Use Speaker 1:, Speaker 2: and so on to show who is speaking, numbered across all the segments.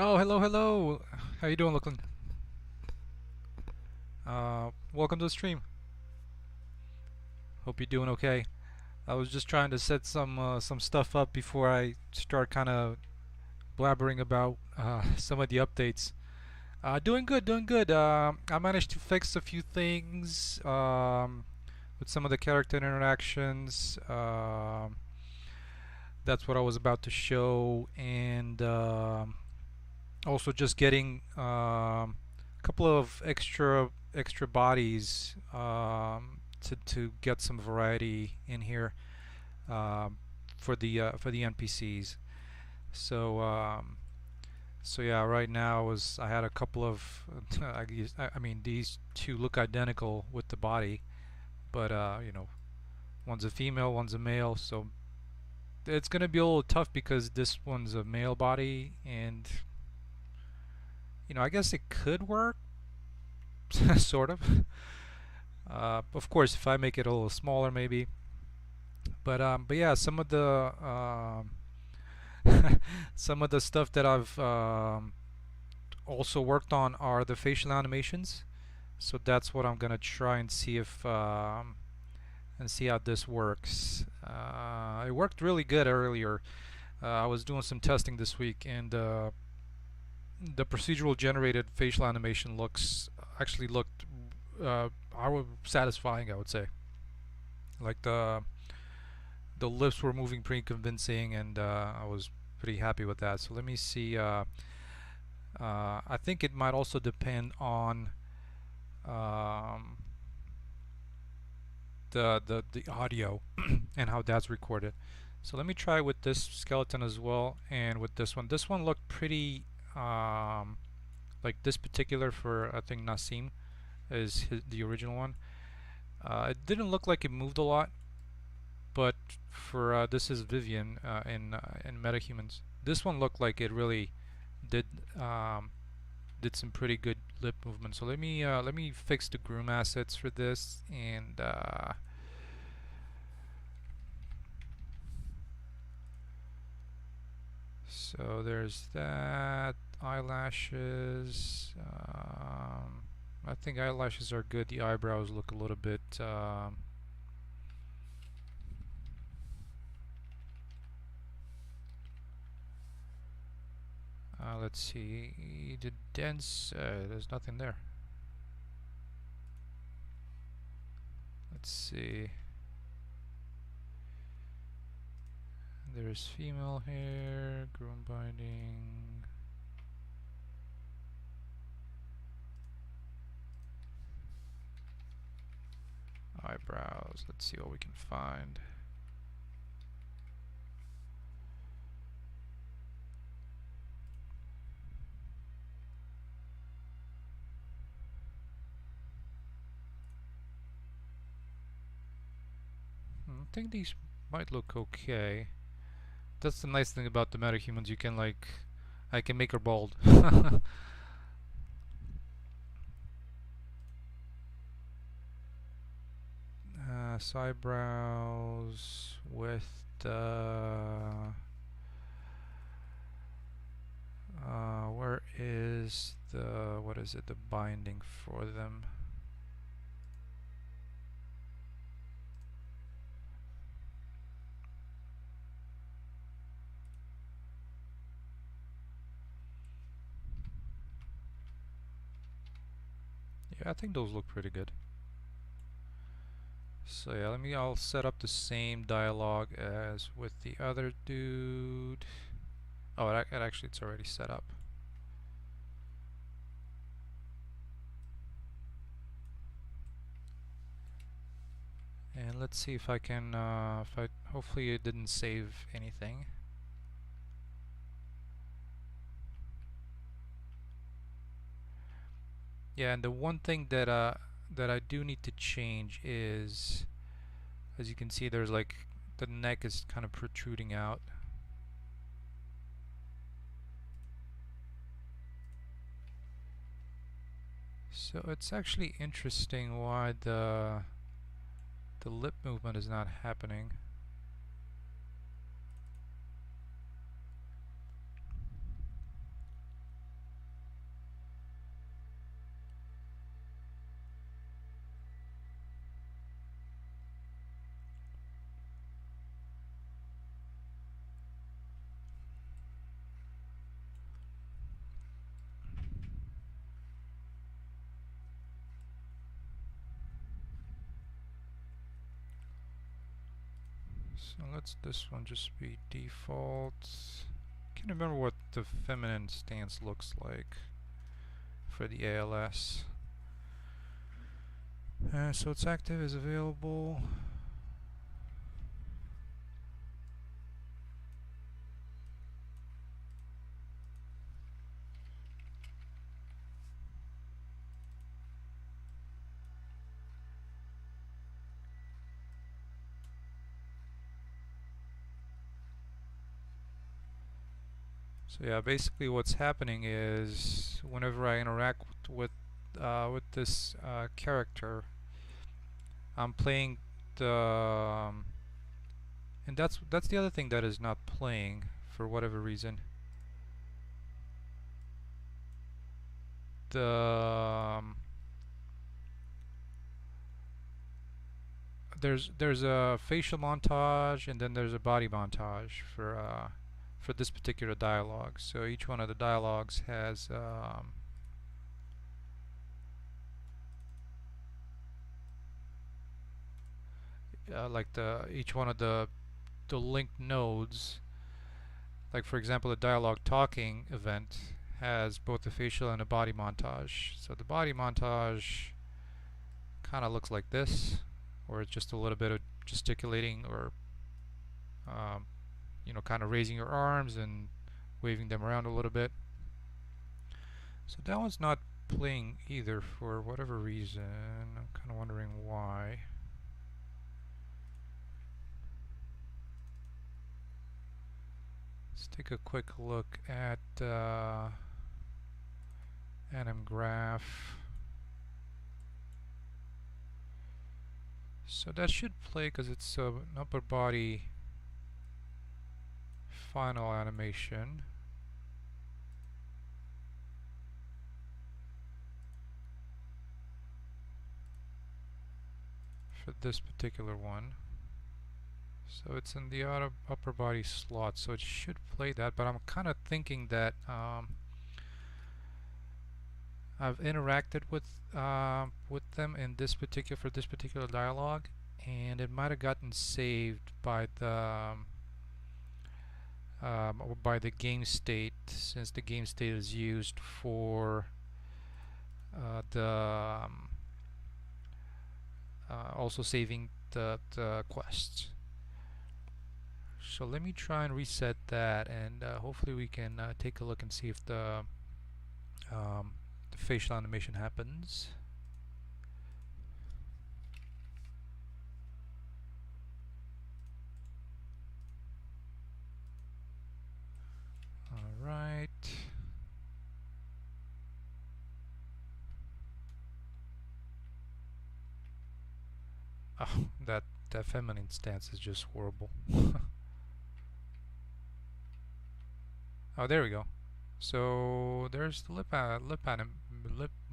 Speaker 1: Oh, hello, hello. How you doing, looking? Welcome to the stream. Hope you're doing okay. I was just trying to set some stuff up before I start kind of blabbering about some of the updates. Doing good, doing good. I managed to fix a few things with some of the character interactions. That's what I was about to show, and also just getting a couple of extra bodies to get some variety in here um, for the NPCs. So so yeah, right now I had a couple of I mean these two look identical with the body, but one's a female, one's a male, so it's gonna be a little tough because this one's a male body, and I guess it could work, sort of. Of course, if I make it a little smaller, maybe. But yeah, some of the some of the stuff that I've also worked on are the facial animations. So that's what I'm gonna try and see if and see how this works. It worked really good earlier. I was doing some testing this week, and the procedural generated facial animation actually looked satisfying, I would say. Like the lips were moving pretty convincing, and I was pretty happy with that. So let me see. I think it might also depend on um, the audio and how that's recorded. So let me try with this skeleton as well, and with this one. This one looked pretty like this particular for I think Nassim is the original one. It didn't look like it moved a lot, but for this is Vivian in Metahumans. This one looked like it really did um, did some pretty good lip movement. So let me fix the groom assets for this, and so there's that. Eyelashes. I think eyelashes are good. The eyebrows look a little bit. Let's see. The dents. There's nothing there. Let's see. There's female hair, groom binding. Eyebrows. Let's see what we can find. I think these might look okay. That's the nice thing about the metahumans. You can I can make her bald. Eyebrows with where is what is it, the binding for them? Yeah, I think those look pretty good. So yeah, I'll set up the same dialogue as with the other dude. Oh, actually it's already set up. And let's see if I can, hopefully it didn't save anything. Yeah, and the one thing that that I do need to change is, as you can see, there's the neck is kind of protruding out. So it's actually interesting why the lip movement is not happening. So let's this one just be default. Can't remember what the feminine stance looks like for the ALS. So it's active, is available. So yeah, basically what's happening is whenever I interact with this character, I'm playing the and that's the other thing that is not playing for whatever reason. The there's a facial montage and then there's a body montage for this particular dialogue. So each one of the dialogues has like each one of the linked nodes. Like for example, the dialogue talking event has both a facial and a body montage. So the body montage kind of looks like this, where it's just a little bit of gesticulating or kind of raising your arms and waving them around a little bit. So that one's not playing either for whatever reason. I'm kind of wondering why. Let's take a quick look at anim graph. So that should play because it's an upper body final animation. For this particular one. So it's in the upper body slot, so it should play that, but I'm kind of thinking that I've interacted with them in this particular dialogue, and it might have gotten saved by the game state, since the game state is used for also saving the quests. So let me try and reset that, and hopefully we can take a look and see if the facial animation happens. Alright. Oh, that feminine stance is just horrible. Oh, there we go. So there's the lip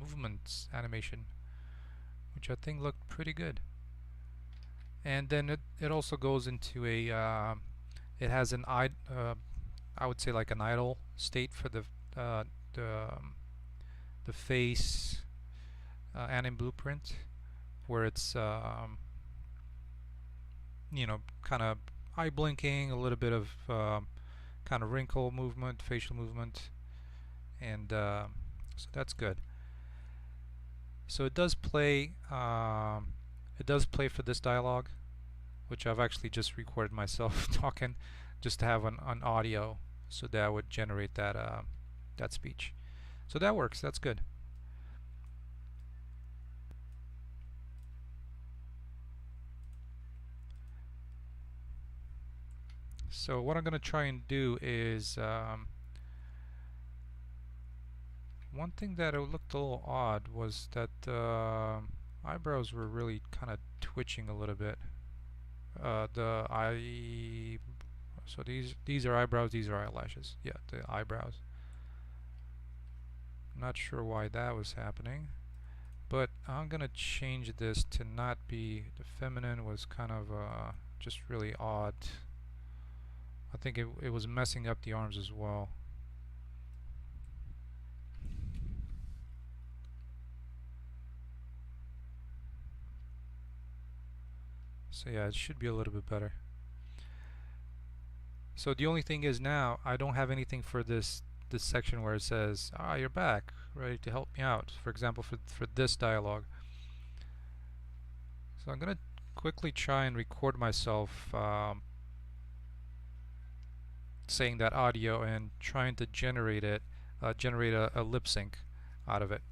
Speaker 1: movements animation, which I think looked pretty good. And then it also goes into a it has an I would say like an idle state for the face anim blueprint, where it's kind of eye blinking, a little bit of kind of wrinkle movement, facial movement, and so that's good. So it does play. It does play for this dialogue, which I've actually just recorded myself talking, just to have on audio, so that would generate that that speech. So that works. That's good. So what I'm going to try and do is one thing that looked a little odd was that eyebrows were really kind of twitching a little bit. So these are eyebrows, these are eyelashes. Yeah, the eyebrows. Not sure why that was happening, but I'm gonna change this to not be the feminine. Was kind of just really odd. I think it was messing up the arms as well. So yeah, it should be a little bit better. So the only thing is now I don't have anything for this section where it says, you're back, ready to help me out. For example, for this dialogue. So I'm gonna quickly try and record myself saying that audio and trying to generate a lip sync out of it.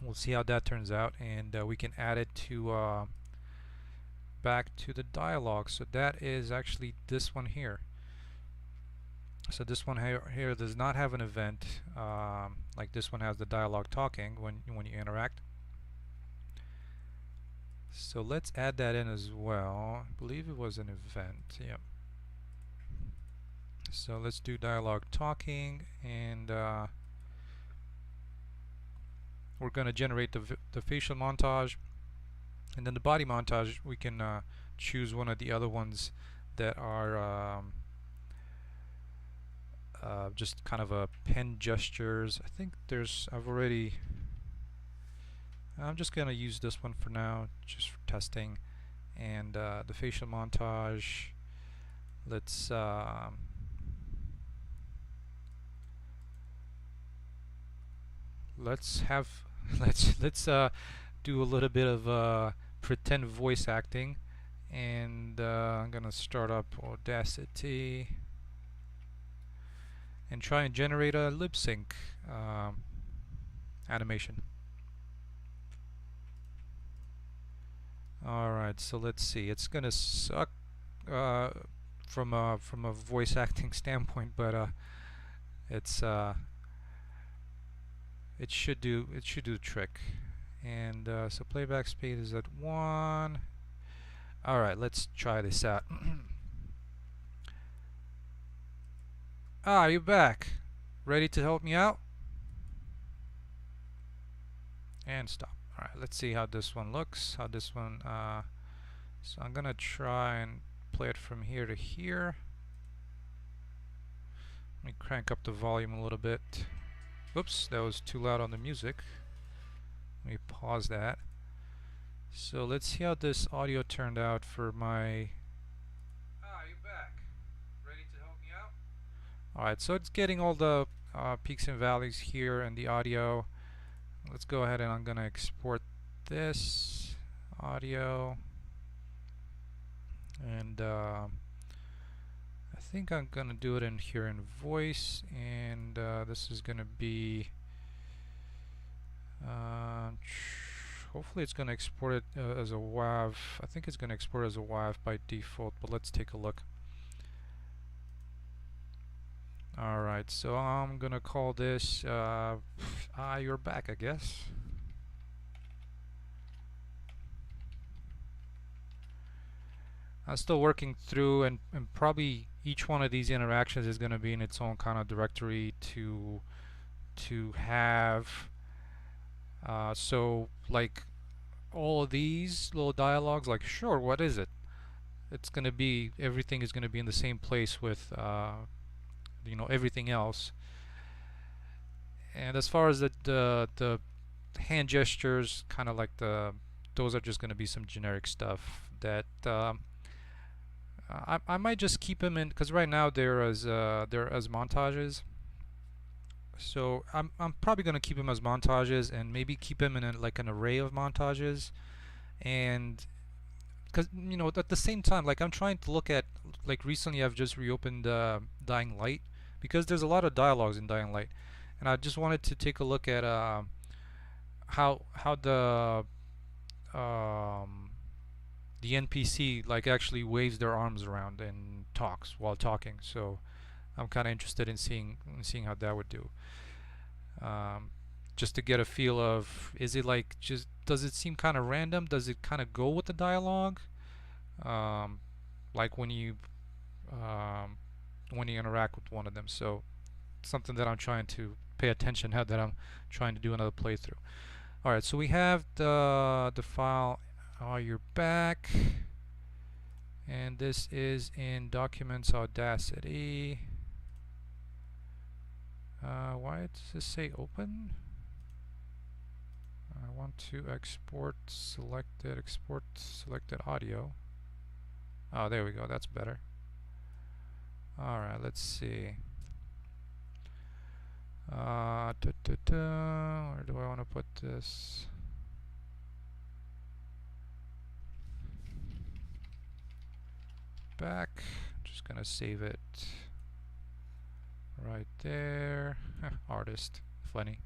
Speaker 1: We'll see how that turns out, and we can add it to back to the dialogue. So that is actually this one here. So this one here does not have an event like this one has the dialogue talking when you interact. So let's add that in as well. I believe it was an event. Yep. So let's do dialogue talking, and we're going to generate the facial montage, and then the body montage we can choose one of the other ones that are just kind of a pen gestures. I think I'm just going to use this one for now, just for testing. And the facial montage, let's do a little bit of pretend voice acting, and I'm gonna start up Audacity and try and generate a lip sync animation. Alright, so let's see. It's gonna suck from a voice acting standpoint, but it should do the trick. And so playback speed is at 1. Alright, let's try this out. You're back. Ready to help me out? And stop. Alright, let's see how this one looks. So I'm gonna try and play it from here to here. Let me crank up the volume a little bit. Oops, that was too loud on the music. Let me pause that. So let's see how this audio turned out for my... you're back. Ready to help me out? Alright, so it's getting all the peaks and valleys here in the audio. Let's go ahead and I'm going to export this audio. And I think I'm going to do it in here in voice. And this is going to be... hopefully it's going to export it as a WAV. I think it's going to export as a WAV by default, but let's take a look. Alright, so I'm going to call this you're back, I guess. I'm still working through, and probably each one of these interactions is going to be in its own kind of directory to have. So like all of these little dialogues, like sure, what is it? It's going to be, everything is going to be in the same place with everything else. And as far as the hand gestures, kind of like those are just going to be some generic stuff that I might just keep them in, because right now they're as montages. So I'm probably going to keep them as montages, and maybe keep them in like an array of montages. And because at the same time, like I'm trying to look at, like recently I've just reopened Dying Light, because there's a lot of dialogues in Dying Light, and I just wanted to take a look at how the NPC like actually waves their arms around and talks while talking. So I'm kind of interested in seeing how that would do. Just to get a feel of, is it like just, does it seem kind of random? Does it kind of go with the dialogue? Like when you interact with one of them. So something that I'm trying to pay attention now that I'm trying to do another playthrough. Alright, so we have the file. You're back, and this is in Documents Audacity. Why does this say open? I want to export selected audio. Oh, there we go, that's better. Alright, let's see. Where do I want to put this? Back. Just gonna save it right there. Artist. Funny.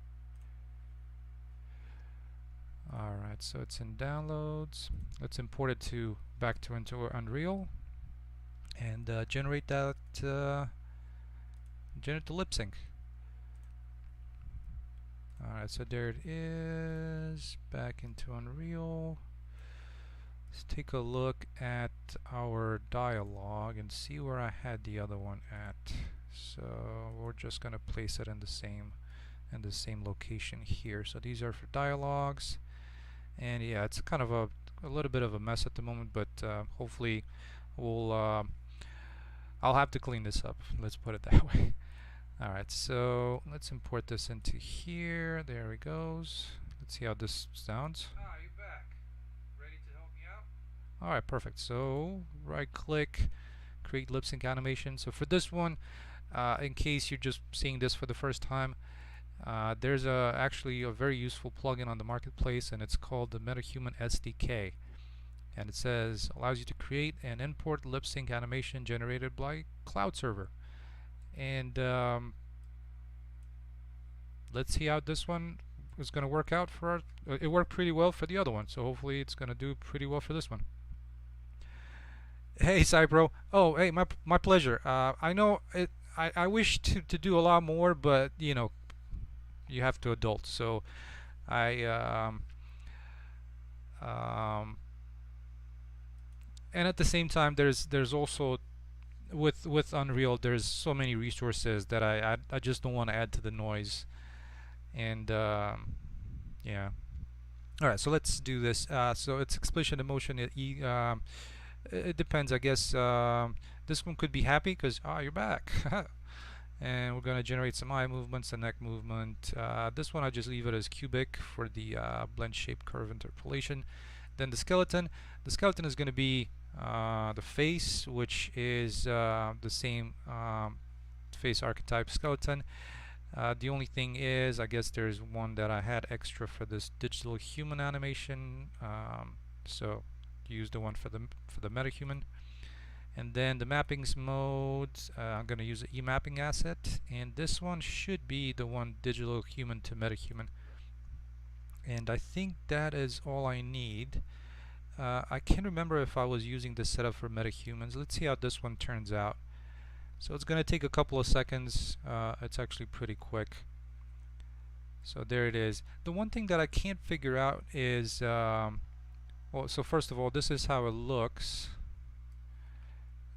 Speaker 1: Alright, so it's in downloads. Let's import it back into Unreal and generate that generate the lip sync. Alright, so there it is, back into Unreal. Let's take a look at our dialogue and see where I had the other one at. So we're just gonna place it in the same location here. So these are for dialogues, and yeah, it's kind of a little bit of a mess at the moment, but hopefully we'll I'll have to clean this up. Let's put it that way. Alright, so let's import this into here. There it goes. Let's see how this sounds. Ah, you're back. Ready to help me out? Alright, perfect. So right click, create lip sync animation. So for this one, in case you're just seeing this for the first time, there's actually a very useful plugin on the marketplace, and it's called the Metahuman SDK. And it says allows you to create and import lip sync animation generated by cloud server. And let's see how this one is going to work out for our. It worked pretty well for the other one, so hopefully it's going to do pretty well for this one. Hey, Cypro. Oh, hey, my pleasure. I know it. I wish to do a lot more, but you know, you have to adult. So I and at the same time, there's also with Unreal, there's so many resources that I just don't want to add to the noise, and yeah. All right, so let's do this. So it's explosion emotion. It depends, I guess. This one could be happy because you're back, and we're gonna generate some eye movements, a neck movement. This one I just leave it as cubic for the blend shape curve interpolation. Then the skeleton. The skeleton is going to be the face, which is the same face archetype skeleton. The only thing is, I guess there's one that I had extra for this digital human animation, so use the one for the metahuman. And then the mappings mode, I'm going to use the e-mapping asset, and this one should be the one digital human to metahuman. And I think that is all I need. I can't remember if I was using this setup for metahumans. Let's see how this one turns out. So it's going to take a couple of seconds. It's actually pretty quick. So there it is. The one thing that I can't figure out is, well, so first of all, this is how it looks.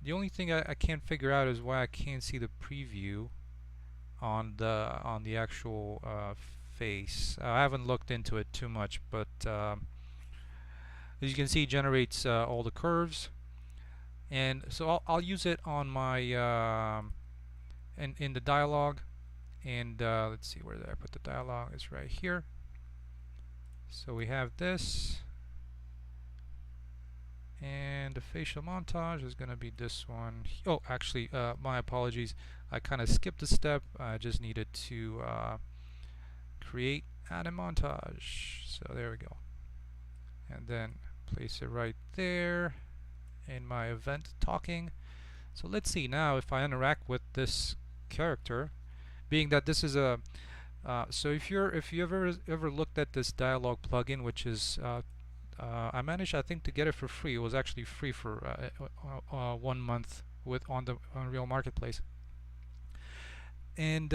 Speaker 1: The only thing I can't figure out is why I can't see the preview on the actual face. I haven't looked into it too much, but as you can see, it generates all the curves, and so I'll use it on my in the dialogue. And let's see, where did I put the dialogue? It's right here. So we have this, and the facial montage is going to be this one. Oh, actually, my apologies. I kind of skipped a step. I just needed to create add a montage. So there we go. And then place it right there in my event talking. So let's see now if I interact with this character, being that this is a so if you ever looked at this Dialog plugin, which is I managed, I think, to get it for free. It was actually free for 1 month on the Unreal Marketplace, and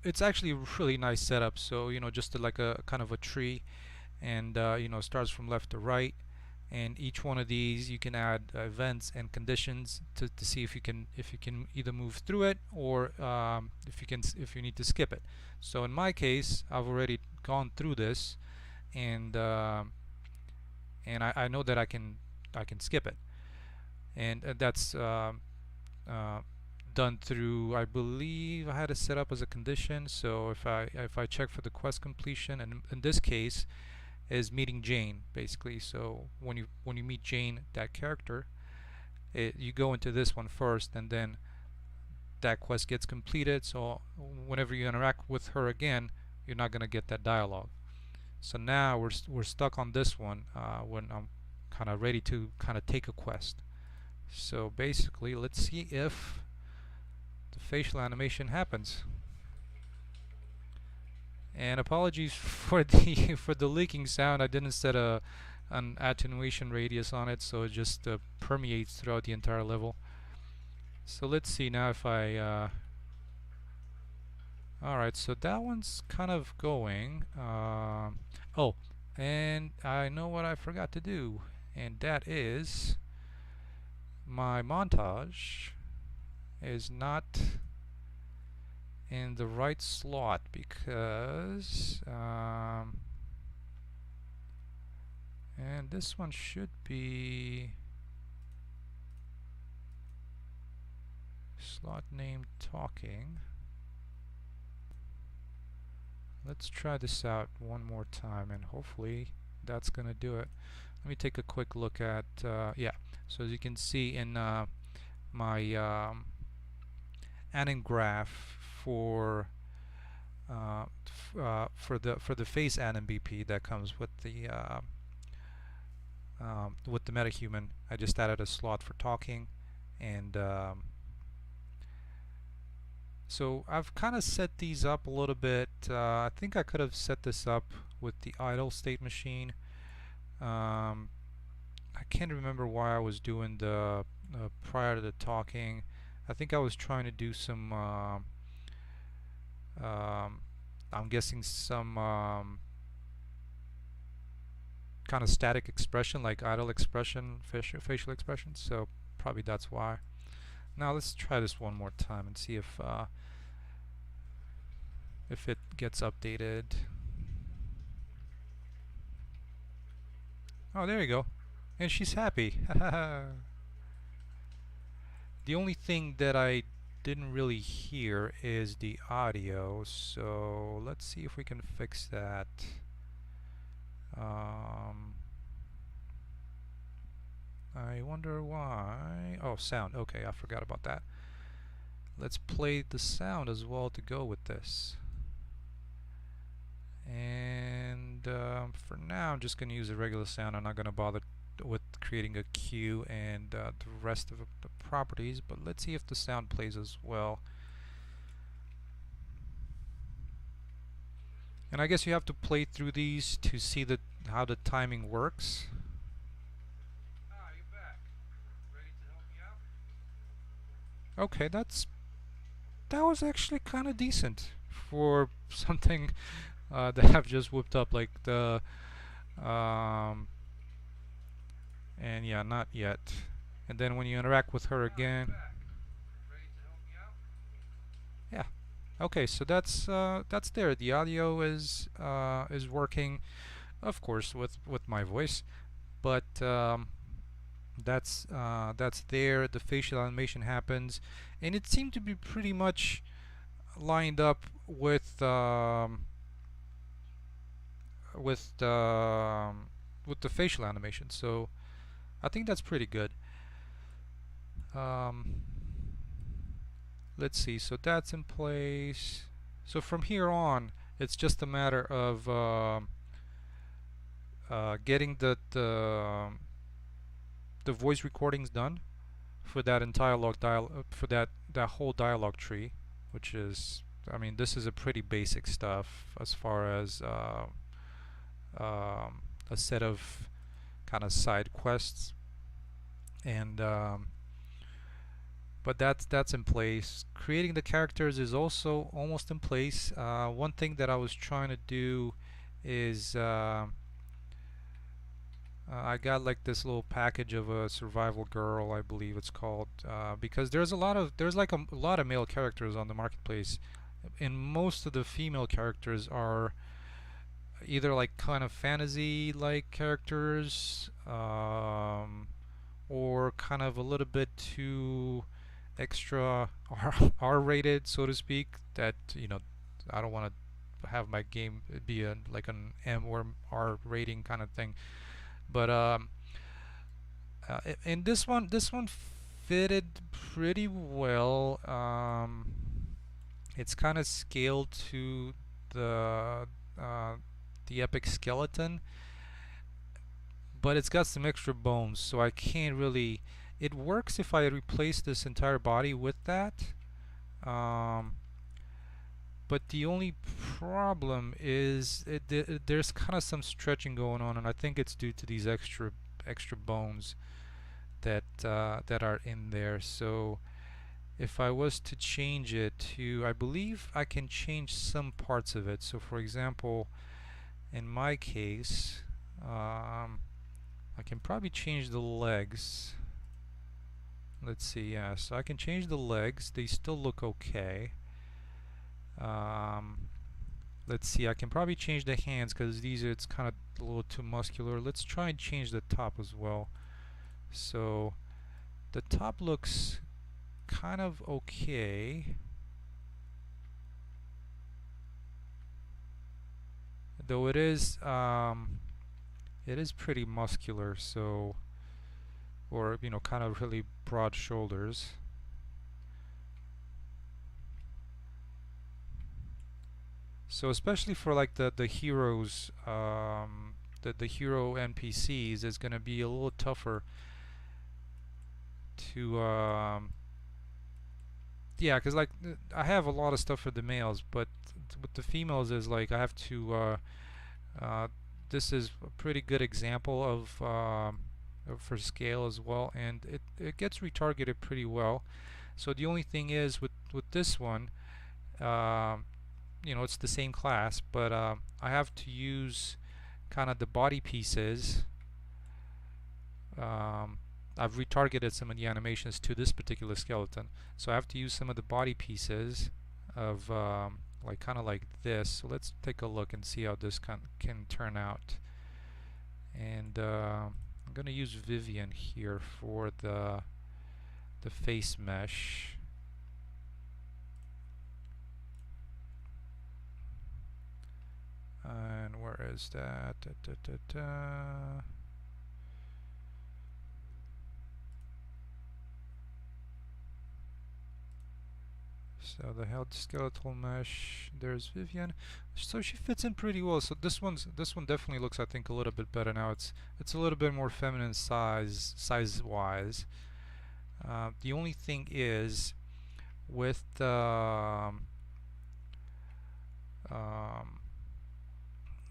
Speaker 1: it's actually a really nice setup. So you know, just like a kind of a tree, and you know, starts from left to right, and each one of these you can add events and conditions to see if you can either move through it, or if you need to skip it. So in my case, I've already gone through this, and I know that I can skip it, and that's done through, I believe I had it set up as a condition. So if I check for the quest completion, and in this case is meeting Jane, basically. So when you meet Jane, that character, you go into this one first, and then that quest gets completed. So whenever you interact with her again, you're not going to get that dialogue. So now we're stuck on this one when I'm kind of ready to kind of take a quest. So basically, let's see if the facial animation happens. And apologies for the for the leaking sound. I didn't set an attenuation radius on it, so it just permeates throughout the entire level. So let's see now if I alright, so that one's kind of going. Oh, and I know what I forgot to do, and that is my montage is not in the right slot because and this one should be slot name talking. Let's try this out one more time, and hopefully that's gonna do it. Let me take a quick look at yeah. So as you can see in my anim graph for for the face anim BP that comes with the Metahuman, I just added a slot for talking, and so I've kind of set these up a little bit. I think I could have set this up with the idle state machine. I can't remember why I was doing the prior to the talking. I think I was trying to do some I'm guessing some kind of static expression, like idle expression, facial expression, so probably that's why. Now let's try this one more time and see if it gets updated. Oh, there you go. And she's happy. The only thing that I didn't really hear is the audio, so let's see if we can fix that. I wonder why. Oh, sound. Okay, I forgot about that. Let's play the sound as well to go with this. And for now, I'm just going to use a regular sound. I'm not going to bother with creating a cue and the rest of the properties, but let's see if the sound plays as well. And I guess you have to play through these to see how the timing works. You're back. Ready to help me out? Okay, that was actually kind of decent for something that I've just whipped up, like the and yeah, not yet. And then when you interact with her again, yeah. Okay, so that's there. The audio is working, of course, with my voice, but that's there. The facial animation happens, and it seemed to be pretty much lined up with the facial animation. So I think that's pretty good. Let's see, so that's in place. So from here on, it's just a matter of getting the voice recordings done for that entire for that whole dialogue tree, which is, I mean, this is a pretty basic stuff as far as a set of kind of side quests, and but that's in place. Creating the characters is also almost in place. One thing that I was trying to do is I got like this little package of a survival girl, I believe it's called, because there's like a lot of male characters on the marketplace, and most of the female characters are either like kind of fantasy like characters, or kind of a little bit too extra R-rated, so to speak, that, you know, I don't want to have my game be like an M or R rating kind of thing. But in this one fitted pretty well. It's kind of scaled to the uh, the epic skeleton, but it's got some extra bones, so I can't really. It works if I replace this entire body with that. Um, but the only problem is there's kind of some stretching going on, and I think it's due to these extra bones that are in there. So if I was to change it to, I believe I can change some parts of it. So for example, in my case, I can probably change the legs. Let's see, yeah, so I can change the legs. They still look okay. Um, let's see, I can probably change the hands because it's kind of a little too muscular. Let's try and change the top as well. So the top looks kind of okay, though it is pretty muscular, so, or kind of really broad shoulders. So especially for like the heroes, the hero NPCs, is going to be a little tougher to yeah, because like I have a lot of stuff for the males, but with the females is like I have to this is a pretty good example of for scale as well, and it gets retargeted pretty well. So the only thing is with this one, it's the same class, but I have to use kind of the body pieces. I've retargeted some of the animations to this particular skeleton, so I have to use some of the body pieces of like kind of like this. So let's take a look and see how this can turn out. And I'm going to use Vivian here for the face mesh. And where is that? So the head skeletal mesh, there's Vivian. So she fits in pretty well. So this one definitely looks, I think, a little bit better now. It's a little bit more feminine size wise. The only thing is with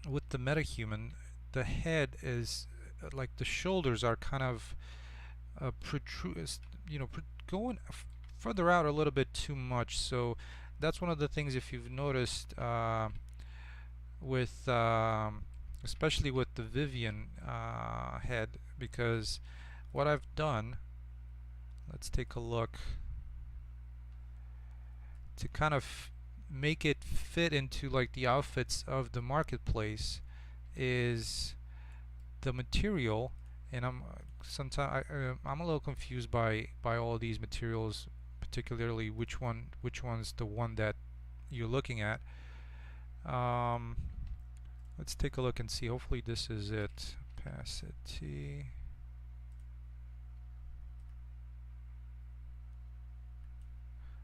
Speaker 1: with the metahuman, the head is like the shoulders are kind of going further out a little bit too much. So that's one of the things, if you've noticed, with especially with the Vivian head, because what I've done, let's take a look, to kind of make it fit into like the outfits of the marketplace, is the material. And I'm a little confused by all these materials, particularly which one's the one that you're looking at. Let's take a look and see. Hopefully this is it. Opacity.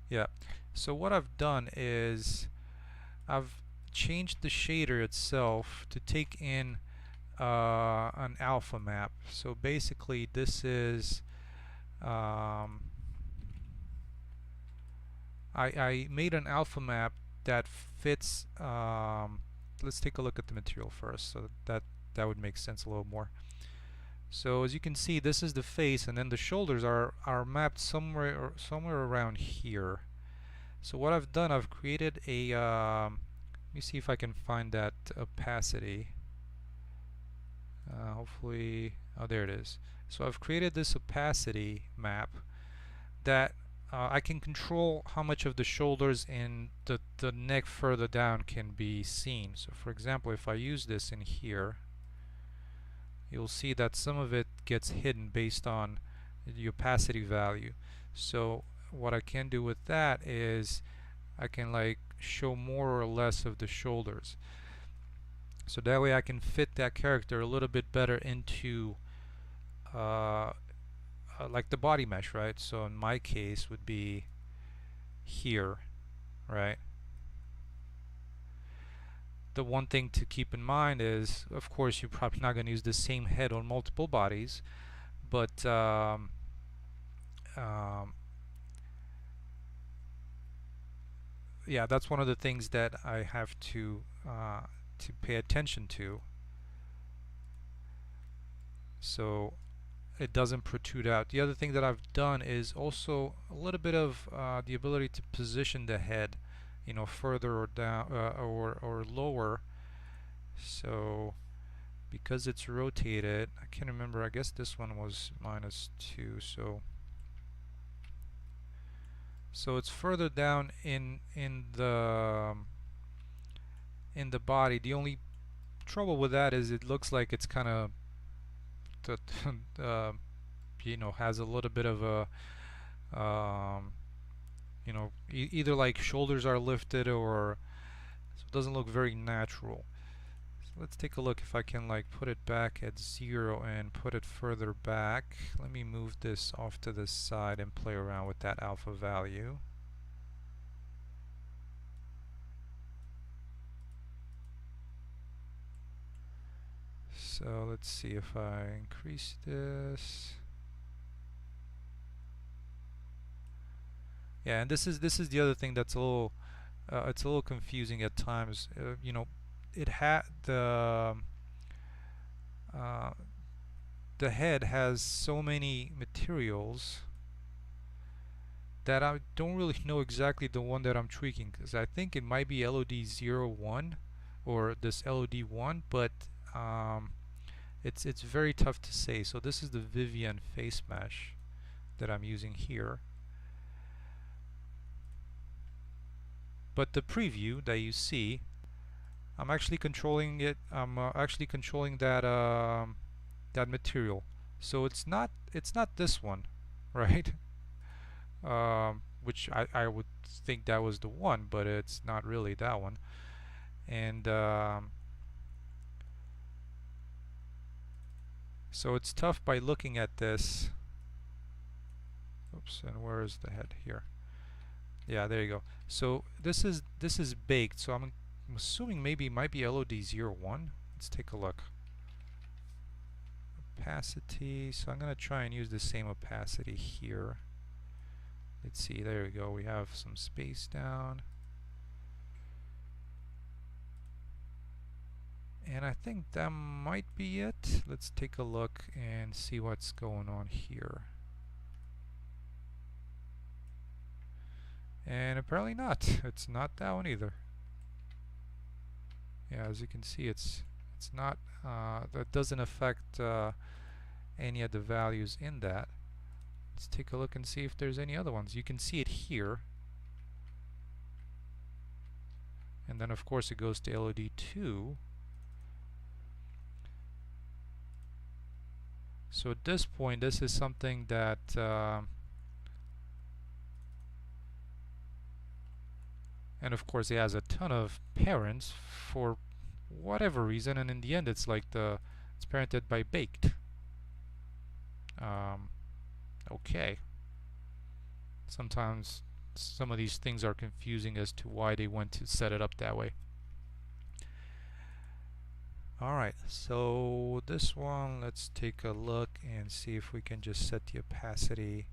Speaker 1: Yeah. So what I've done is I've changed the shader itself to take in an alpha map. So basically this is I made an alpha map that fits. Let's take a look at the material first, so that would make sense a little more. So as you can see, this is the face, and then the shoulders are mapped somewhere around here. So what I've done, I've created a let me see if I can find that opacity. Hopefully, oh, there it is. So I've created this opacity map that I can control how much of the shoulders and the neck further down can be seen. So for example, if I use this in here, you'll see that some of it gets hidden based on the opacity value. So what I can do with that is I can like show more or less of the shoulders. So that way I can fit that character a little bit better into like the body mesh, right? So in my case would be here, right? The one thing to keep in mind is, of course, you're probably not going to use the same head on multiple bodies, but um, yeah, that's one of the things that I have to pay attention to, so it doesn't protrude out. The other thing that I've done is also a little bit of the ability to position the head, you know, further or down or lower. So because it's rotated, I can't remember, I guess this one was -2, so it's further down in the body. The only trouble with that is it looks like it's kind of you know, has a little bit of a you know, either like shoulders are lifted, or so it doesn't look very natural. So let's take a look if I can like put it back at 0 and put it further back. Let me move this off to the side and play around with that alpha value. So let's see if I increase this. Yeah, and this is the other thing that's a little it's a little confusing at times. You know, it had the head has so many materials that I don't really know exactly the one that I'm tweaking, because I think it might be LOD01 or this LOD1, but it's very tough to say. So this is the Vivian face mesh that I'm using here. But the preview that you see, I'm actually controlling it. I'm actually controlling that that material. So it's not this one, right? Which I would think that was the one, but it's not really that one. And so it's tough by looking at this. Oops, and where is the head here? Yeah, there you go. So this is baked. So I'm assuming maybe it might be LOD01. Let's take a look. Opacity. So I'm gonna try and use the same opacity here. Let's see. There we go. We have some space down. And I think that might be it. Let's take a look and see what's going on here. And apparently not. It's not that one either. Yeah, as you can see, it's not. That doesn't affect any of the values in that. Let's take a look and see if there's any other ones. You can see it here. And then of course it goes to LOD2. So at this point, this is something that and of course it has a ton of parents for whatever reason, and in the end it's like it's parented by baked. Okay. Sometimes some of these things are confusing as to why they went to set it up that way. Alright, so this one, let's take a look and see if we can just set the opacity.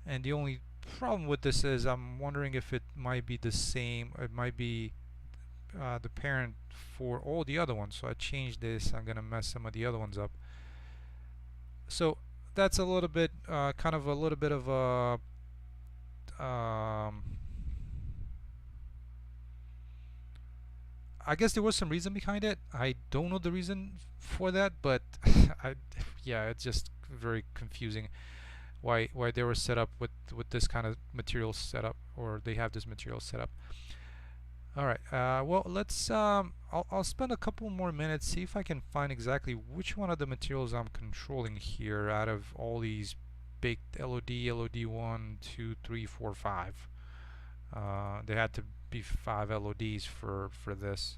Speaker 1: And the only problem with this is I'm wondering if it might be the same, it might be the parent for all the other ones. So I changed this. I'm gonna mess some of the other ones up. So that's a little bit kind of a little bit of a I guess there was some reason behind it. I don't know the reason for that, but yeah, it's just very confusing why they were set up with this kind of material setup, or they have this material set up. All right. Well, let's. I'll spend a couple more minutes, see if I can find exactly which one of the materials I'm controlling here out of all these baked LOD, LOD1, 2, 3, 4, 5. There had to be 5 LODs for this.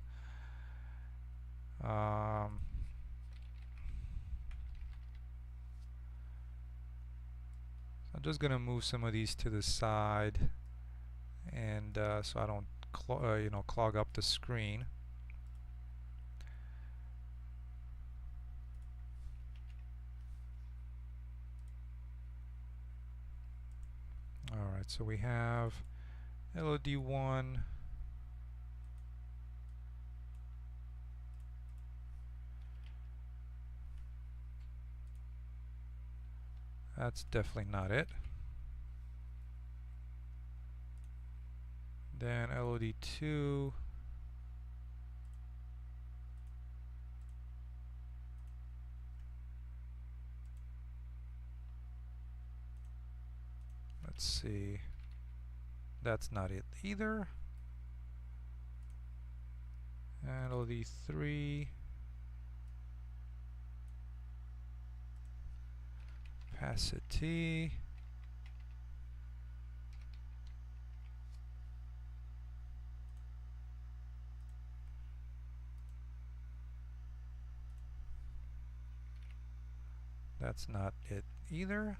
Speaker 1: I'm just gonna move some of these to the side, and so I don't clog up the screen. Alright, so we have LOD1. That's definitely not it. Then LOD2. Let's see. That's not it either. And LOD3. Opacity. That's not it either.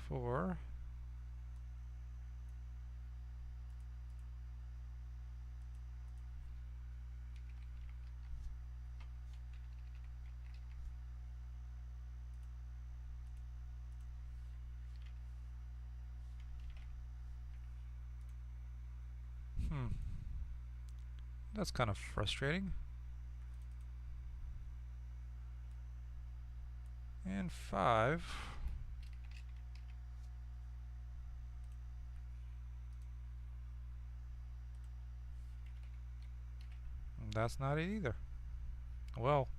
Speaker 1: 4. That's kind of frustrating. And 5. That's not it either. Well,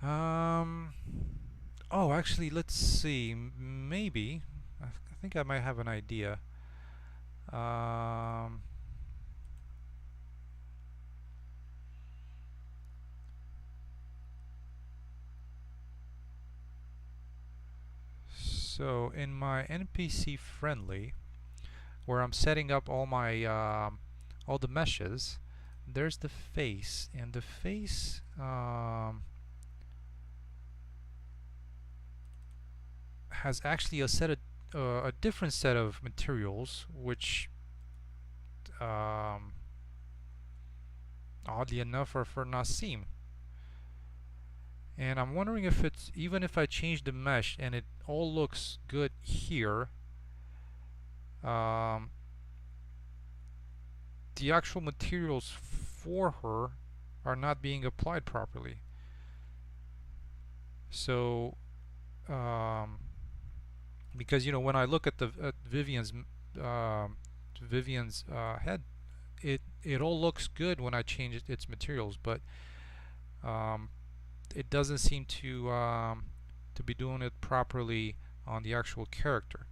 Speaker 1: oh, actually, let's see. Maybe I think I might have an idea. So in my NPC friendly, where I'm setting up all my all the meshes, there's the face, and the face has actually a different set of materials, which oddly enough are for Nassim. And I'm wondering if it's, even if I change the mesh and it all looks good here, the actual materials for her are not being applied properly. So because when I look at Vivian's head, it all looks good when I change its materials, but it doesn't seem to be doing it properly on the actual character,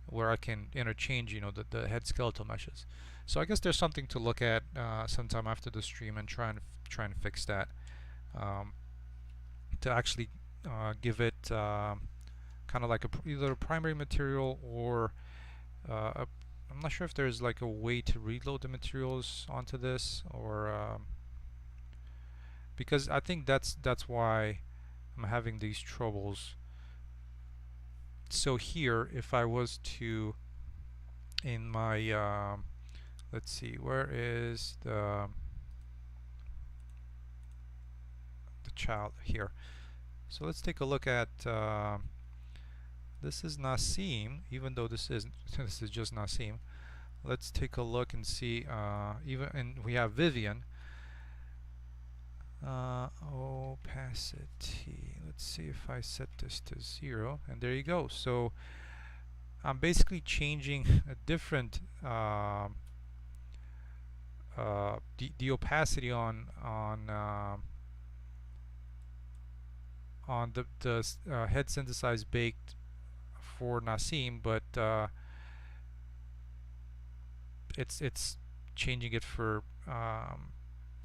Speaker 1: where I can interchange the head skeletal meshes. So I guess there's something to look at sometime after the stream and try and fix that, to actually give it kind of like either a primary material or I'm not sure if there's like a way to reload the materials onto this, or because I think that's why I'm having these troubles. So here, if I was to, in my let's see, where is the child here? So let's take a look at this is Nassim, even though this is just Nassim. Let's take a look and see, and we have Vivian. Opacity. Let's see if I set this to 0, and there you go. So I'm basically changing a different the opacity on the head synthesized baked for Nassim, but it's changing it for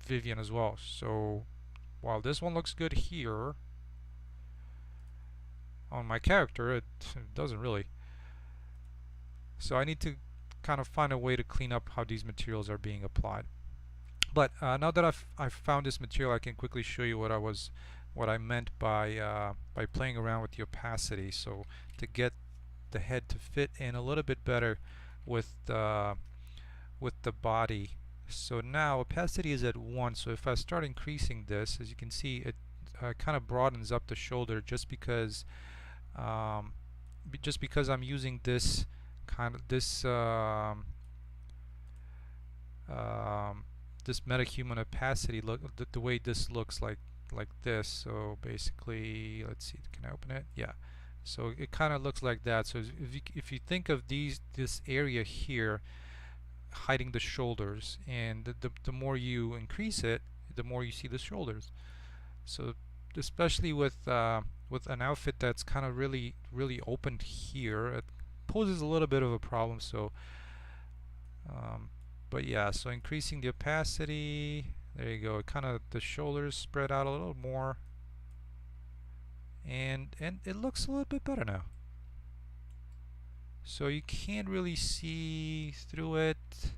Speaker 1: Vivian as well. So while this one looks good here on my character, it doesn't really. So I need to kind of find a way to clean up how these materials are being applied. But now that I've found this material, I can quickly show you what I was what I meant by playing around with the opacity. So to get the head to fit in a little bit better with the body. So now opacity is at 1. So if I start increasing this, as you can see, it kind of broadens up the shoulder um, just because I'm using this kind of this metahuman opacity look, the way this looks like this. So basically, let's see, can I open it? Yeah. So it kind of looks like that. So if you think of this area here hiding the shoulders, and the more you increase it, the more you see the shoulders. So especially with an outfit that's kind of really opened here, it poses a little bit of a problem. So but yeah, so increasing the opacity, there you go, kind of the shoulders spread out a little more, and it looks a little bit better now. So you can't really see through it.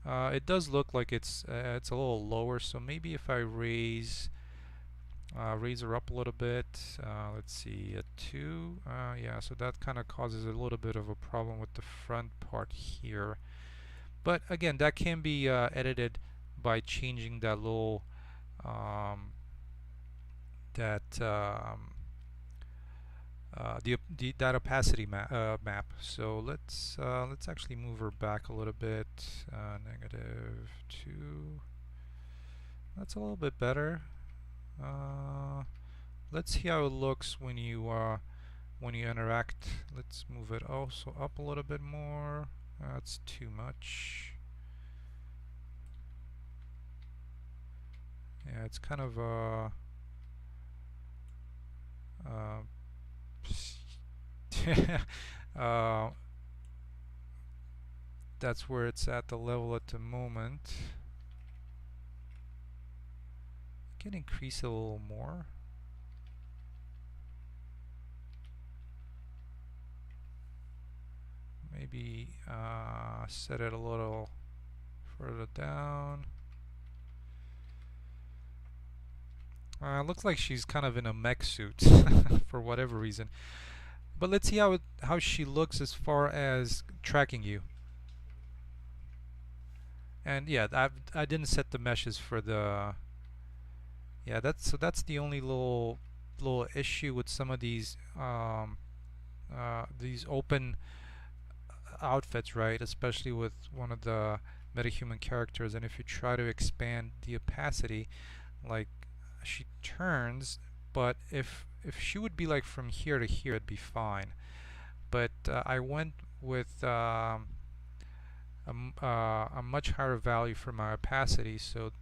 Speaker 1: It does look like it's a little lower, so maybe if I raise her up a little bit, let's see, at 2, yeah, so that kind of causes a little bit of a problem with the front part here. But again, that can be edited by changing that little that opacity map. So let's actually move her back a little bit. -2. That's a little bit better. Let's see how it looks when you interact. Let's move it also up a little bit more. That's too much. Yeah, it's kind of that's where it's at the level at the moment. Can increase it a little more. Maybe set it a little further down. Looks like she's kind of in a mech suit for whatever reason. But let's see how she looks as far as tracking you. And yeah, I didn't set the meshes for the. Yeah, that's the only little issue with some of these open outfits, right? Especially with one of the metahuman characters. And if you try to expand the opacity, like she turns, but if she would be like from here to here, it'd be fine. But I went with a much higher value for my opacity, so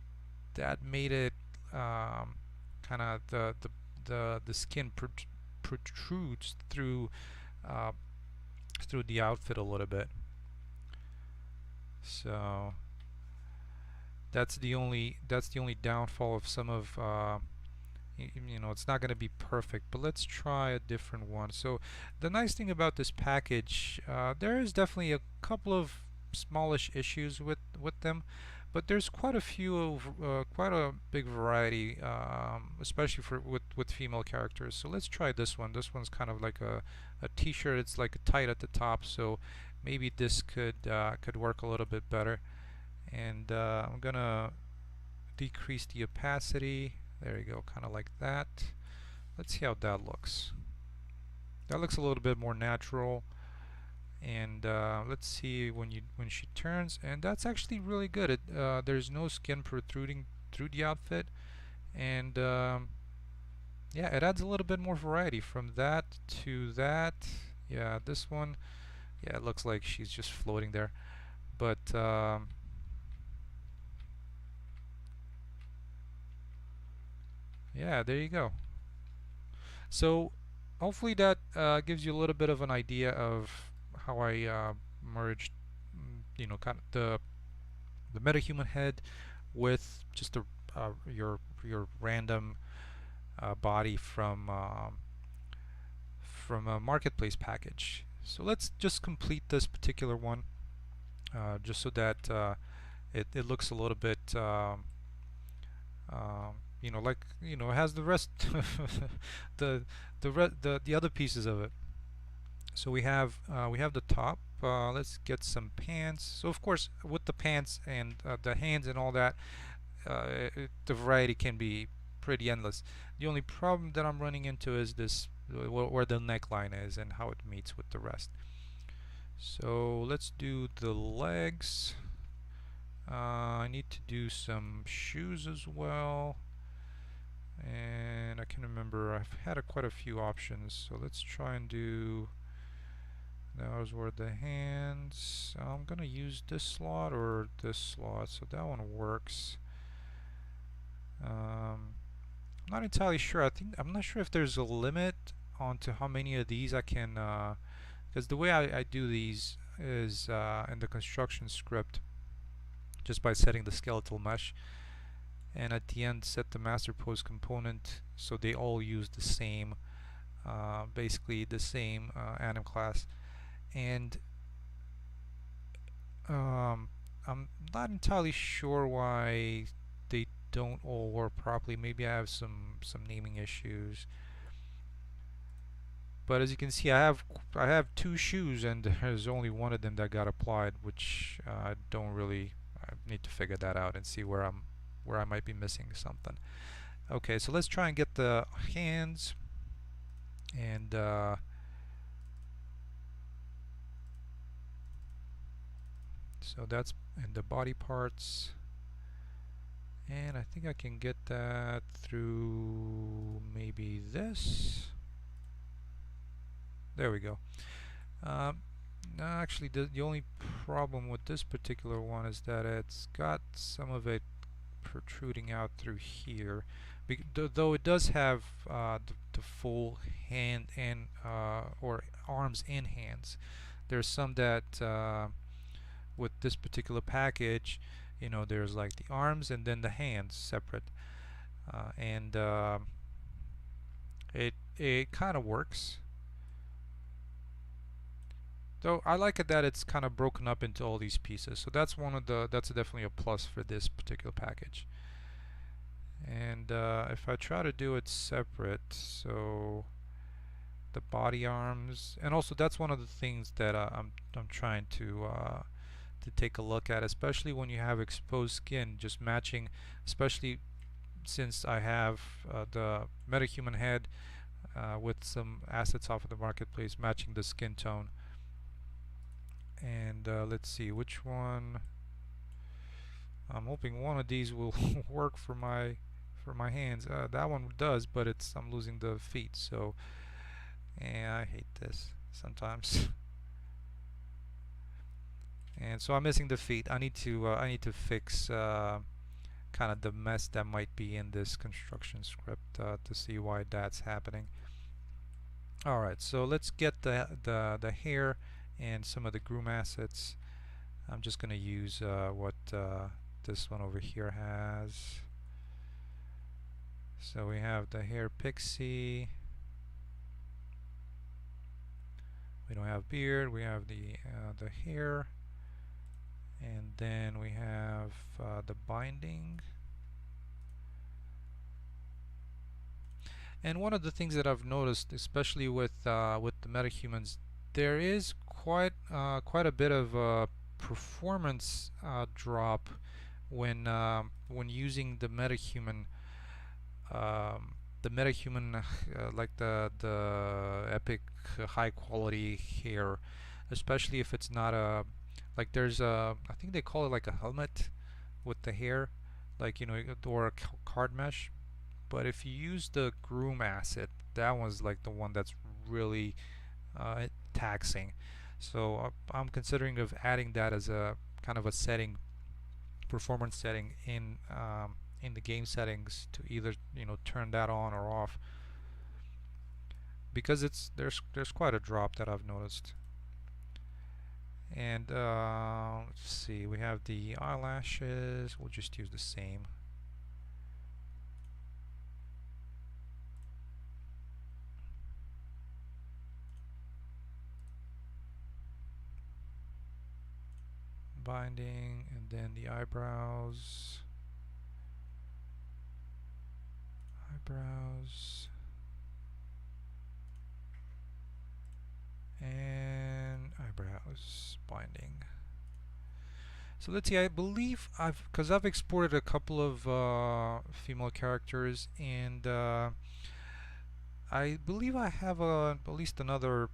Speaker 1: that made it kind of the skin protrudes through the outfit a little bit. So that's the only downfall of some of you know, it's not going to be perfect, but let's try a different one. So the nice thing about this package, there is definitely a couple of smallish issues with them, but there's quite a few quite a big variety, especially for with female characters. So let's try this one. This one's kind of like a t-shirt. It's like tight at the top, so maybe this could work a little bit better. And I'm gonna decrease the opacity. There you go, kind of like that. Let's see how that looks. That looks a little bit more natural. And let's see when she turns, and that's actually really good. There's no skin protruding through the outfit, and yeah, it adds a little bit more variety from that to that. Yeah, this one, yeah, it looks like she's just floating there, but yeah, there you go. So hopefully that gives you a little bit of an idea of how I merged, you know, kind of the metahuman head with just your random body from a marketplace package. So let's just complete this particular one, just so that it looks a little bit like it has the rest, the the other pieces of it. So we have the top. Let's get some pants. So of course, with the pants and the hands and all that, the variety can be pretty endless. The only problem that I'm running into is this, where the neckline is and how it meets with the rest. So let's do the legs. I need to do some shoes as well, and I can remember I've had quite a few options. So let's try and do, those were the hands. I'm gonna use this slot or this slot, so that one works. I'm not entirely sure. I'm not sure if there's a limit onto how many of these I can, because the way I do these is in the construction script, just by setting the skeletal mesh, and at the end set the master pose component so they all use the same, basically the same anim class. And I'm not entirely sure why they don't all work properly. Maybe I have some naming issues. But as you can see, I have two shoes, and there's only one of them that got applied, which I don't really. I need to figure that out and see where I might be missing something. Okay, so let's try and get the hands, and so that's in the body parts, and I think I can get that through maybe this. There we go. No, actually, the only problem with this particular one is that it's got some of it protruding out through here. Though it does have the full hand and or arms and hands. There's some that with this particular package, there's like the arms and then the hands separate, and it kind of works. Though I like it that it's kind of broken up into all these pieces. So that's that's definitely a plus for this particular package. And if I try to do it separate, so the body arms, and also that's one of the things that I'm trying to take a look at, especially when you have exposed skin, just matching, especially since I have the Metahuman head with some assets off of the marketplace matching the skin tone. And let's see which one. I'm hoping one of these will work for my hands. That one does, but I'm losing the feet. So, yeah, I hate this sometimes. And so I'm missing the feet. I need to fix kind of the mess that might be in this construction script to see why that's happening. All right, so let's get the hair and some of the groom assets. I'm just going to use what this one over here has. So we have the hair pixie. We don't have beard. We have the hair, and then we have the binding. And one of the things that I've noticed, especially with the metahumans, there is quite a bit of performance drop when using the metahuman, like the epic high quality hair, especially if it's not a, like there's a, I think they call it like a helmet with the hair, like or a card mesh. But if you use the groom asset, that one's like the one that's really taxing. So I'm considering of adding that as a kind of a setting, performance setting in the game settings to either turn that on or off, because there's quite a drop that I've noticed. And let's see, we have the eyelashes. We'll just use the same. Binding, and then the eyebrows. eyebrows, and eyebrows binding. So let's see, I believe because I've exported a couple of female characters, and I believe I have at least another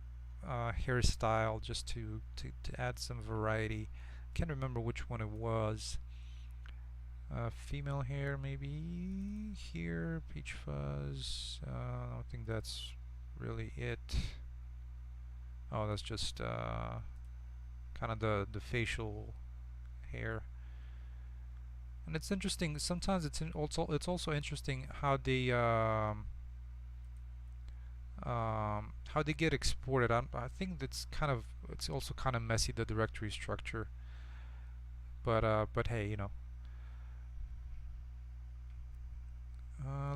Speaker 1: hairstyle just to add some variety. Can't remember which one it was. Female hair maybe here, peach fuzz. I don't think that's really it. Oh, that's just kind of the facial hair. And it's interesting. Sometimes it's also interesting how they get exported. I think it's also kind of messy, the directory structure. But hey, you know.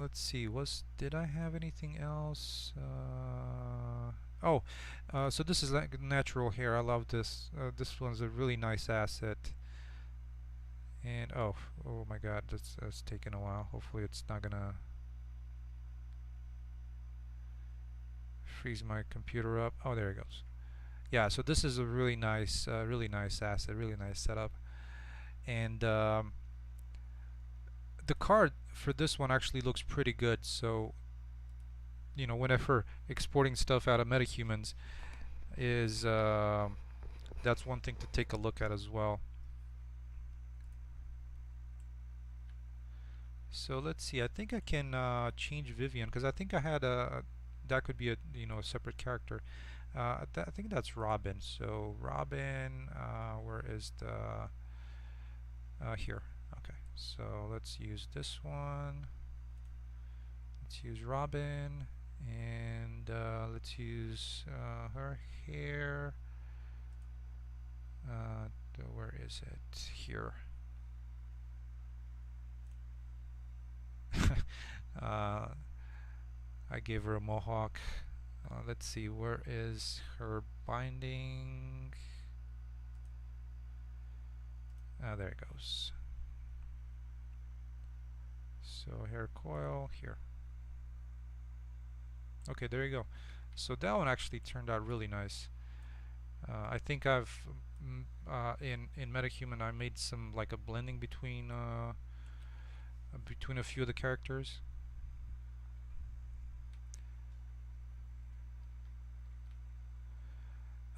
Speaker 1: Let's see. Did I have anything else? So this is like natural hair. I love this. This one's a really nice asset. And oh my God, that's taken a while. Hopefully, it's not gonna freeze my computer up. Oh, there it goes. Yeah. So this is a really nice asset. Really nice setup. And the card for this one actually looks pretty good. So you know, whenever exporting stuff out of Metahumans is that's one thing to take a look at as well. So let's see. I think I can change Vivian because I think I had that could be a a separate character. I think that's Robin. So Robin, where is the here? Okay. So let's use this one. Let's use Robin, and let's use her hair. Where is it? Here. I gave her a mohawk. Let's see, where is her binding? There it goes. So hair coil here. Okay, there you go. So that one actually turned out really nice. I think I've in Metahuman I made some like a blending between a few of the characters.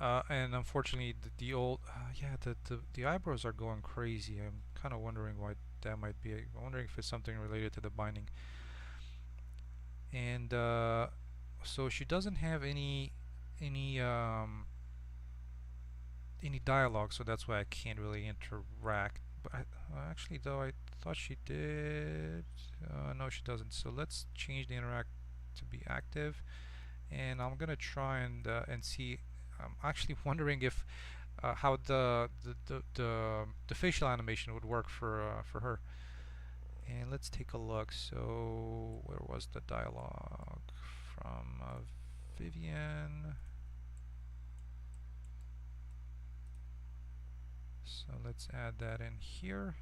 Speaker 1: And unfortunately, the old yeah, the eyebrows are going crazy. I'm kind of wondering why that might be. I'm wondering if it's something related to the binding. And so she doesn't have any any dialogue, so that's why I can't really interact. But actually, though, I thought she did. No, she doesn't. So let's change the interact to be active, and I'm gonna try and see. I'm actually wondering if how the facial animation would work for her. And let's take a look. So where was the dialogue from Vivian? So let's add that in here.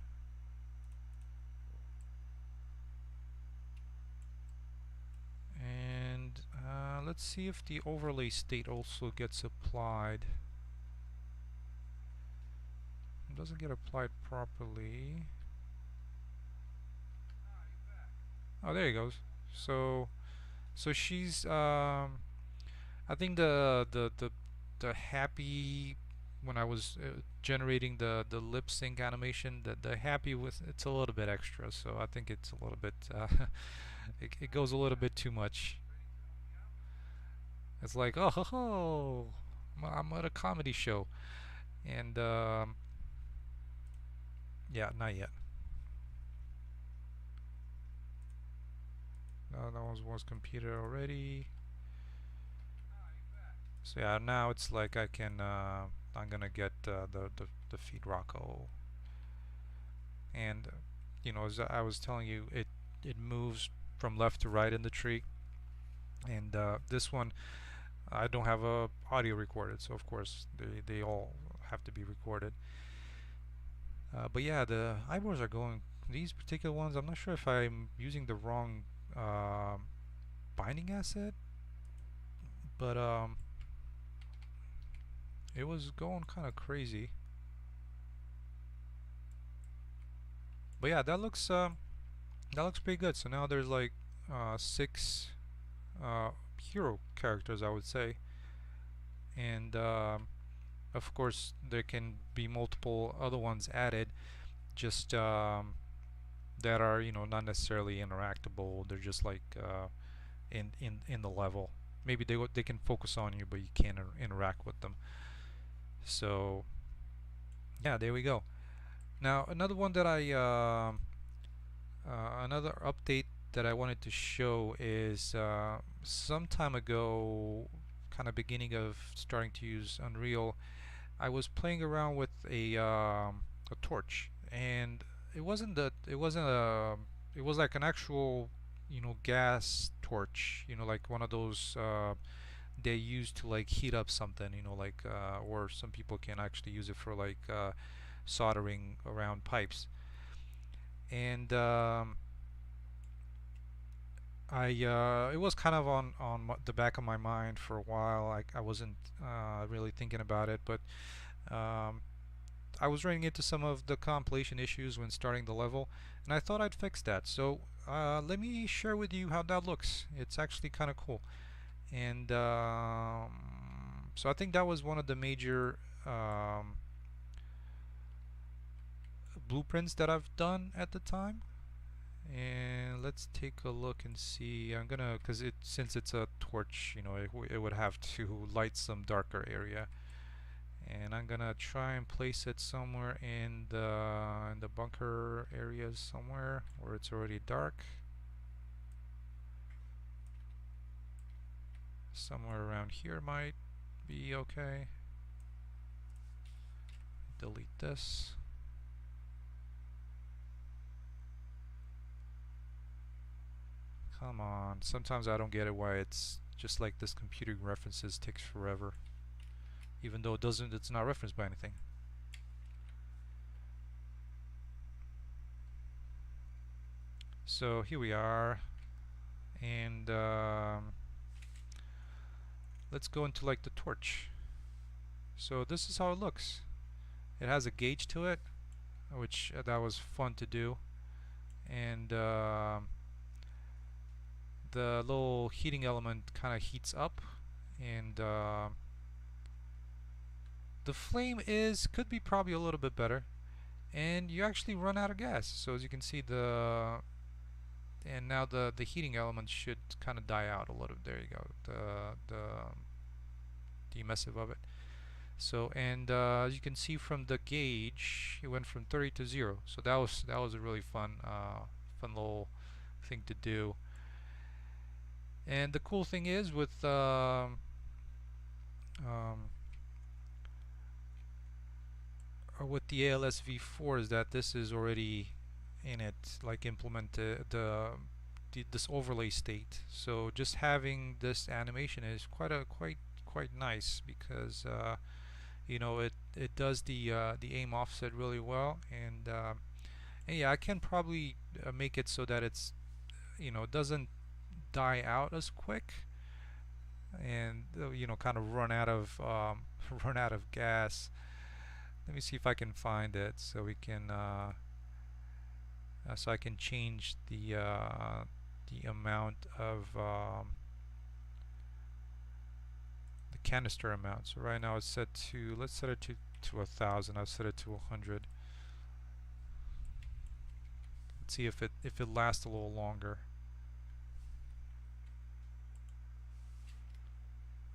Speaker 1: And let's see if the overlay state also gets applied. It doesn't get applied properly. Oh, there he goes. So she's I think the happy when I was generating the lip sync animation, the happy with it's a little bit extra. So I think it's a little bit it goes a little bit too much. It's like oh ho ho, I'm at a comedy show, and yeah, not yet. That was computed already. So yeah, now it's like I can I'm gonna get the feed Rocco, and you know, as I was telling you, it moves from left to right in the tree, and this one I don't have a audio recorded, so of course they all have to be recorded. But yeah, the eyebrows are going. These particular ones, I'm not sure if I'm using the wrong binding asset, but it was going kind of crazy. But yeah, that looks pretty good. So now there's like 6 hero characters, I would say, and of course there can be multiple other ones added, just that are, you know, not necessarily interactable. They're just like in the level. Maybe they can focus on you, but you can't interact with them. So yeah, there we go. Now another one that another update that I wanted to show is some time ago, kind of beginning of starting to use Unreal, I was playing around with a torch, and it wasn't a it was like an actual, you know, gas torch, you know, like one of those they use to like heat up something, you know, like or some people can actually use it for like soldering around pipes. And it was kind of on the back of my mind for a while. I wasn't really thinking about it, but um, I was running into some of the compilation issues when starting the level, and I thought I'd fix that. So let me share with you how that looks. It's actually kind of cool. And so I think that was one of the major blueprints that I've done at the time. And let's take a look and see. I'm gonna, because it since it's a torch, you know, it would have to light some darker area. And I'm gonna try and place it somewhere in the bunker areas, somewhere where it's already dark. Somewhere around here might be okay. Delete this. Come on. Sometimes I don't get it why it's just like this computing references takes forever, even though it's not referenced by anything. So here we are, and let's go into like the torch. So this is how it looks. It has a gauge to it, which that was fun to do, and the little heating element kind of heats up, and the flame could be probably a little bit better, and you actually run out of gas. So as you can see, and now the heating element should kind of die out a little. There you go, the emissive of it. So, and as you can see from the gauge, it went from 30 to 0. So that was a really fun little thing to do. And the cool thing is um, with the ALS v4 is that this is already in it, like implemented this overlay state. So just having this animation is quite nice, because you know, it does the aim offset really well, and yeah, I can probably make it so that it's, you know, doesn't die out as quick, and you know, kind of run out of run out of gas. Let me see if I can find it so we can so I can change the amount of the canister amount. So right now it's set to, let's set it to 1,000. I've set it to 100. Let's see if it lasts a little longer.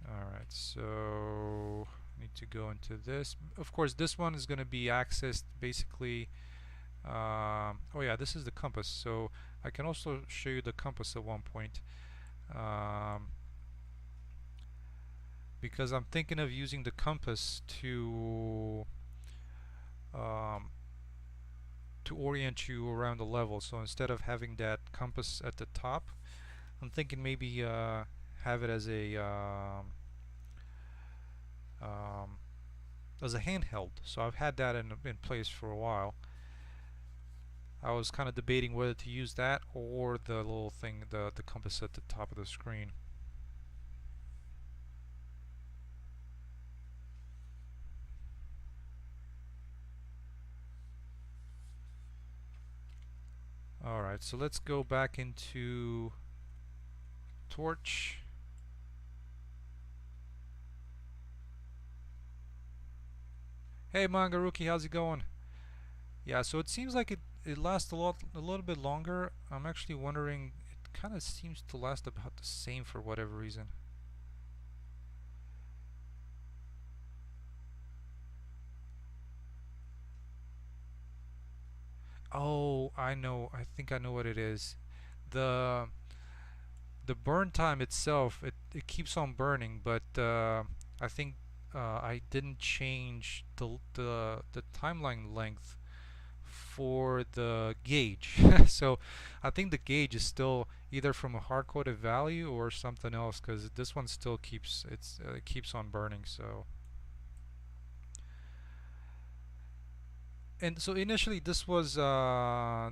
Speaker 1: Alright, so need to go into this. Of course, this one is going to be accessed basically. Oh yeah, this is the compass. So I can also show you the compass at one point, because I'm thinking of using the compass um, to orient you around the level. So instead of having that compass at the top, I'm thinking maybe have it as a handheld. So I've had that in place for a while, I was kind of debating whether to use that or the little thing, the compass at the top of the screen. Alright, so let's go back into Torch. Hey Mangaruki, how's it going? Yeah, so it seems like it lasts a little bit longer. I'm actually wondering, it kind of seems to last about the same for whatever reason. Oh, I know. I think I know what it is. The the burn time itself, it keeps on burning, but I think I didn't change the timeline length for the gauge. So I think the gauge is still either from a hard-coded value or something else, because this one still it keeps on burning. So, and so initially this was my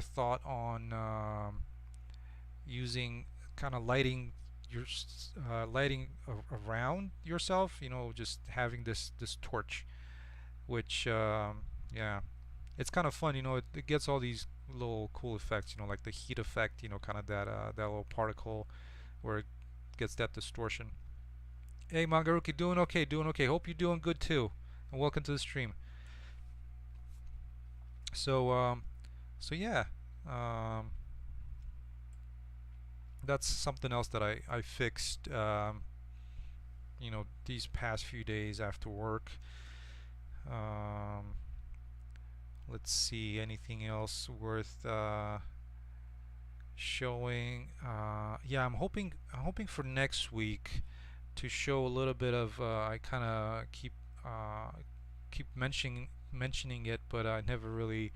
Speaker 1: thought on using kind of your lighting around yourself. You know, just having this torch, which yeah, it's kind of fun. You know, it gets all these little cool effects. You know, like the heat effect. You know, kind of that little particle where it gets that distortion. Hey, Mangaruki, doing okay, doing okay. Hope you're doing good too, and welcome to the stream. So so yeah, um, that's something else that I fixed. You know, these past few days after work. Um, let's see, anything else worth showing? Yeah, I'm hoping for next week to show a little bit of. I kind of keep mentioning it, but I never really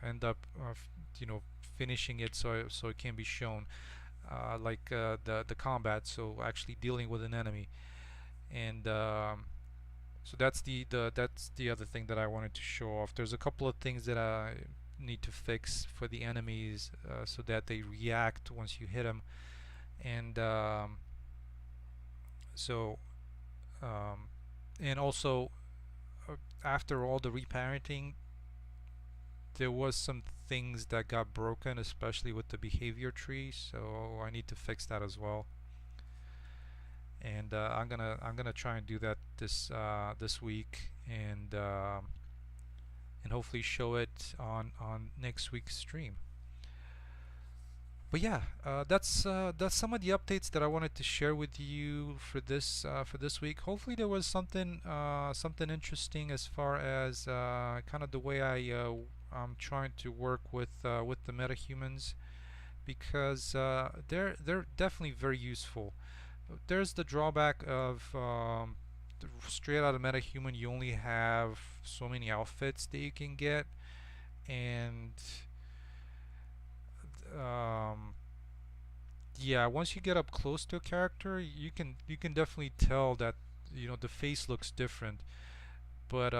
Speaker 1: end up you know, finishing it so it can be shown. Like the combat, so actually dealing with an enemy, and so that's the other thing that I wanted to show off. There's a couple of things that I need to fix for the enemies so that they react once you hit them, and so um, and also after all the reparenting, there was some things that got broken, especially with the behavior tree. So I need to fix that as well, and I'm gonna try and do that this week, and hopefully show it on next week's stream. But yeah, that's some of the updates that I wanted to share with you for this week. Hopefully there was something interesting as far as kind of the way I'm trying to work with the metahumans, because they're definitely very useful. There's the drawback of straight out of MetaHuman, you only have so many outfits that you can get, and um, yeah, once you get up close to a character, you can definitely tell that, you know, the face looks different, but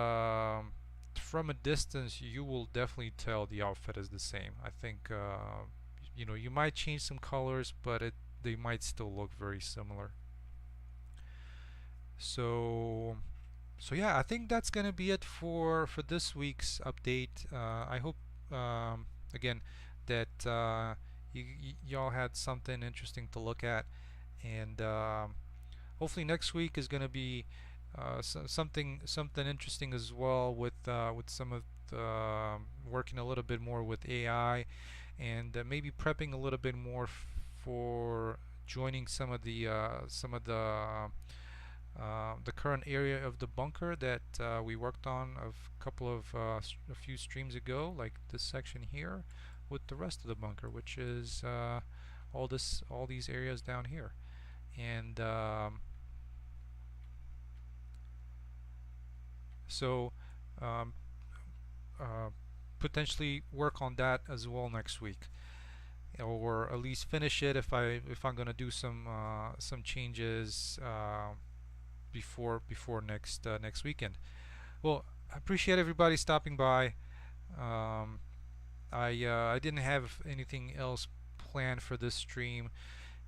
Speaker 1: from a distance you will definitely tell the outfit is the same. I think you know, you might change some colors, but they might still look very similar. So so yeah, I think that's gonna be it for this week's update. I hope again that y'all had something interesting to look at, and hopefully next week is gonna be something interesting as well with some of the, working a little bit more with AI, and maybe prepping a little bit more for joining some of the current area of the bunker that we worked on a few streams ago, like this section here, with the rest of the bunker, which is all these areas down here, and so um, uh, potentially work on that as well next week, or at least finish it if I'm gonna do some changes before next weekend. Well, I appreciate everybody stopping by. Um, I didn't have anything else planned for this stream,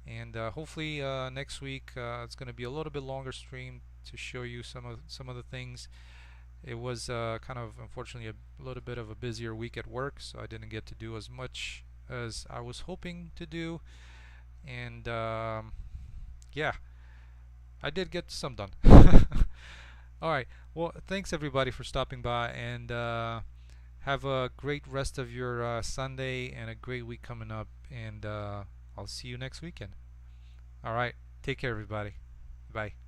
Speaker 1: and hopefully next week it's going to be a little bit longer stream to show you some of the things. It was kind of unfortunately a little bit of a busier week at work, so I didn't get to do as much as I was hoping to do. And yeah, I did get some done. All right. Well, thanks everybody for stopping by, and have a great rest of your Sunday and a great week coming up. And I'll see you next weekend. All right. Take care, everybody. Bye.